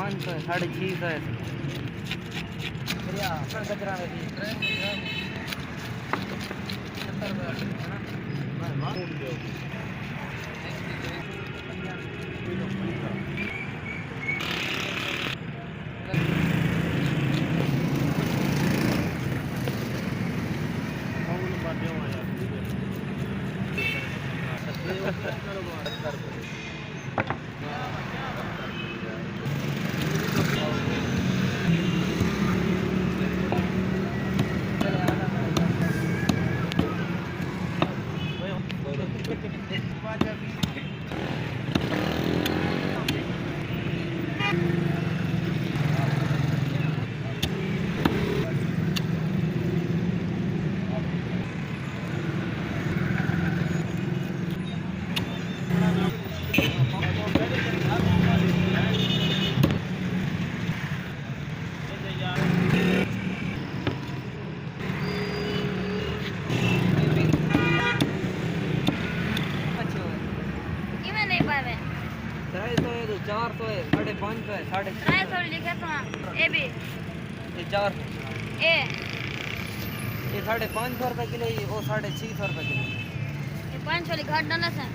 पाँच सौ 650 है ढाई सौ है तो 400 है 550 है 350 लिखे तो ए भी ये 400 ये 550 रुपए किलो, ये वो 650 रुपए किलो। ये 500 घाट डाला से